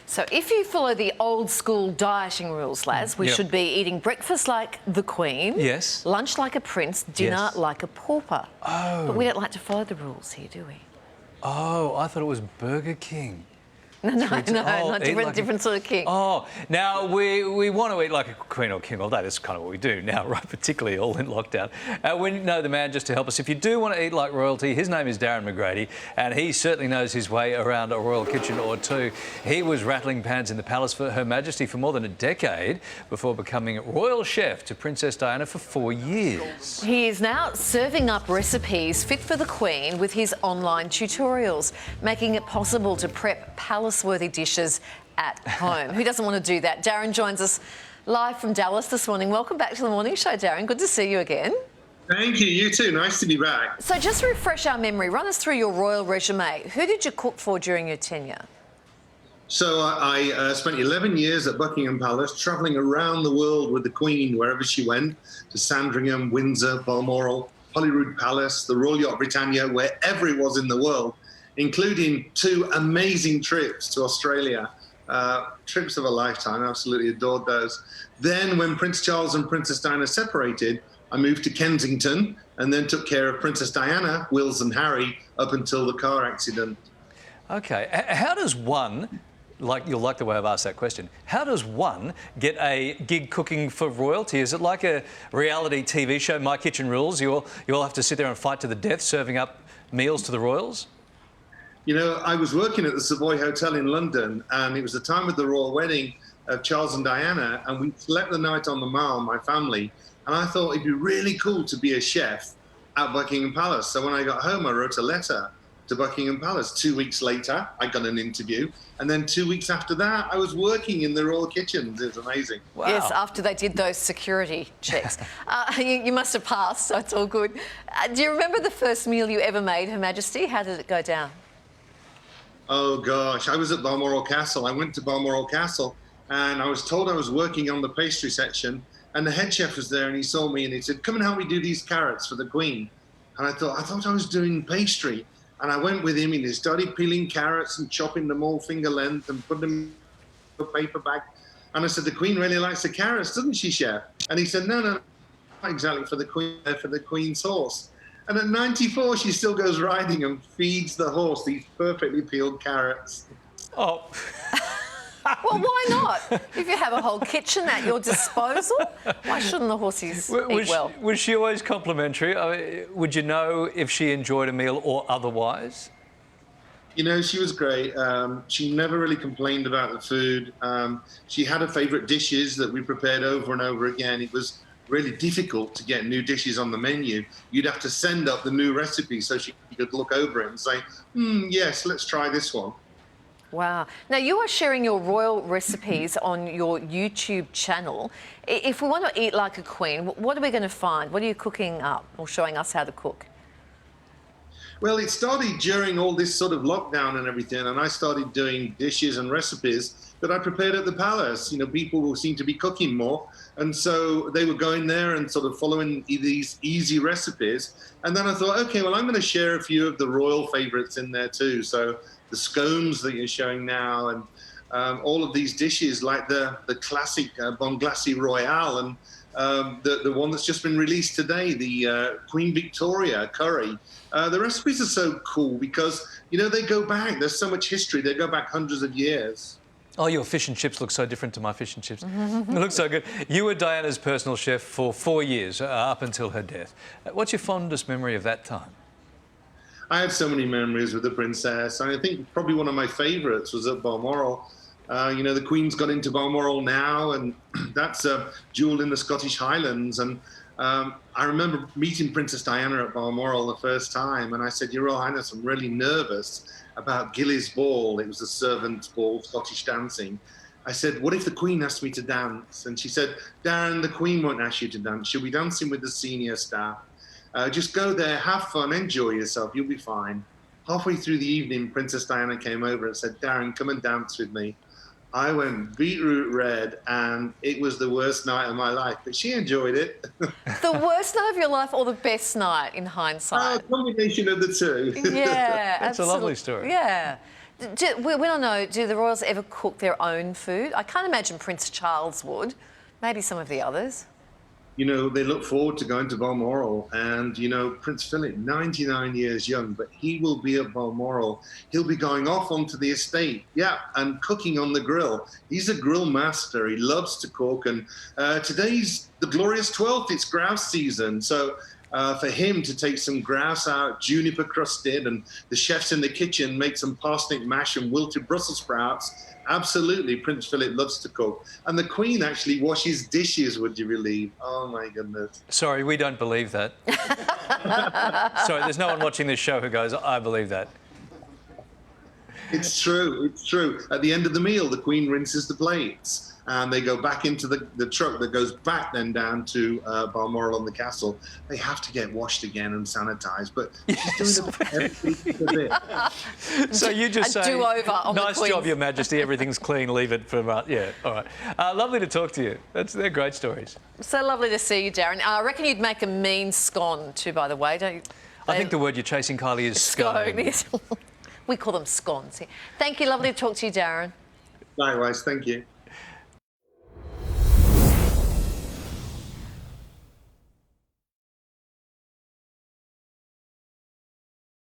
So if you follow the old school dieting rules, lads, we should be eating breakfast like the Queen, yes, lunch like a prince, dinner like a pauper. Oh. But we don't like to follow the rules here, do we? Oh, I thought it was Burger King. No, not different sort of king. Oh, now we want to eat like a queen or king all day. That's kind of what we do now, right? Particularly all in lockdown. We know the man just to help us. If you do want to eat like royalty, his name is Darren McGrady, and he certainly knows his way around a royal kitchen or two. He was rattling pans in the palace for Her Majesty for more than a decade before becoming royal chef to Princess Diana for 4 years. He is now serving up recipes fit for the Queen with his online tutorials, making it possible to prep palace-worthy dishes at home. Who doesn't want to do that? Darren joins us live from Dallas this morning. Welcome back to the Morning Show, Darren. Good to see you again. Thank you. You too. Nice to be back. So just refresh our memory. Run us through your royal resume. Who did you cook for during your tenure? So I spent 11 years at Buckingham Palace, travelling around the world with the Queen wherever she went, to Sandringham, Windsor, Balmoral, Holyrood Palace, the Royal Yacht Britannia, wherever it was in the world, including 2 amazing trips to Australia. Trips of a lifetime, absolutely adored those. Then when Prince Charles and Princess Diana separated, I moved to Kensington and then took care of Princess Diana, Wills and Harry up until the car accident. Okay, how does one, you'll like the way I've asked that question, how does one get a gig cooking for royalty? Is it like a reality TV show, My Kitchen Rules? You all have to sit there and fight to the death serving up meals to the royals? You know, I was working at the Savoy Hotel in London, and it was the time of the royal wedding of Charles and Diana, and we slept the night on the Mall, my family, and I thought it'd be really cool to be a chef at Buckingham Palace. So when I got home, I wrote a letter to Buckingham Palace. 2 weeks later, I got an interview, and then 2 weeks after that, I was working in the royal kitchens. It was amazing. Wow. Yes, after they did those security checks. You must have passed, so it's all good. Do you remember the first meal you ever made, Her Majesty? How did it go down? Oh, gosh. I was at Balmoral Castle. I went to Balmoral Castle, and I was told I was working on the pastry section, and the head chef was there, and he saw me, and he said, come and help me do these carrots for the Queen. And I thought I was doing pastry. And I went with him, and he started peeling carrots and chopping them all finger length and putting them in a paper bag. And I said, the Queen really likes the carrots, doesn't she, chef? And he said, no, not exactly for the Queen's horse. And at 94, she still goes riding and feeds the horse these perfectly peeled carrots. Oh. Well, why not? If you have a whole kitchen at your disposal, why shouldn't the horses eat well? Was she always complimentary? I mean, would you know if she enjoyed a meal or otherwise? You know, she was great. She never really complained about the food. She had her favourite dishes that we prepared over and over again. It was really difficult to get new dishes on the menu. You'd have to send up the new recipe so she could look over it and say, yes, let's try this one. Wow. Now, you are sharing your royal recipes on your YouTube channel. If we want to eat like a queen, what are we going to find? What are you cooking up or showing us how to cook? Well, it started during all this sort of lockdown and everything, and I started doing dishes and recipes that I prepared at the palace. You know, people seem to be cooking more, and so they were going there and sort of following these easy recipes. And then I thought, okay, well, I'm going to share a few of the royal favourites in there too. So the scones that you're showing now, and all of these dishes like the classic Bon Glacis Royale, and the one that's just been released today, the Queen Victoria curry. The recipes are so cool because, you know, they go back. There's so much history. They go back hundreds of years. Oh, your fish and chips look so different to my fish and chips. It looks so good. You were Diana's personal chef for 4 years, up until her death. What's your fondest memory of that time? I have so many memories with the princess. I think probably one of my favourites was at Balmoral. You know, the Queen's gone into Balmoral now, and that's a jewel in the Scottish Highlands. And I remember meeting Princess Diana at Balmoral the first time, and I said, Your Royal Highness, I'm really nervous about Gilly's ball. It was a servant's ball, Scottish dancing. I said, what if the Queen asked me to dance? And she said, Darren, the Queen won't ask you to dance. She'll be dancing with the senior staff. Just go there, have fun, enjoy yourself, you'll be fine. Halfway through the evening, Princess Diana came over and said, Darren, come and dance with me. I went beetroot red, and it was the worst night of my life, but she enjoyed it. The worst night of your life or the best night in hindsight? A combination of the two. Yeah, That's absolutely. a lovely story. Yeah. We want to know, do the royals ever cook their own food? I can't imagine Prince Charles would. Maybe some of the others. You know, they look forward to going to Balmoral, and, you know, Prince Philip, 99 years young, but he will be at Balmoral. He'll be going off onto the estate, and cooking on the grill. He's a grill master. He loves to cook, and today's the glorious 12th. It's grouse season, so for him to take some grouse out, juniper crusted, and the chefs in the kitchen make some parsnip mash and wilted Brussels sprouts. Absolutely, Prince Philip loves to cook. And the Queen actually washes dishes, would you believe? Oh, my goodness. Sorry, we don't believe that. Sorry, there's no one watching this show who goes, I believe that. It's true, it's true. At the end of the meal, the Queen rinses the plates, and they go back into the truck that goes back then down to Balmoral on the castle. They have to get washed again and sanitised, but she's doing everything bit. So you just say, do-over on the nice Queen. job, Your Majesty, everything's clean, leave it for... yeah, all right. Lovely to talk to you. They're great stories. So lovely to see you, Darren. I reckon you'd make a mean scone too, by the way, don't you? I think the word you're chasing, Kylie, is scone. We call them scones. Thank you. Lovely to talk to you, Darren. Likewise, thank you.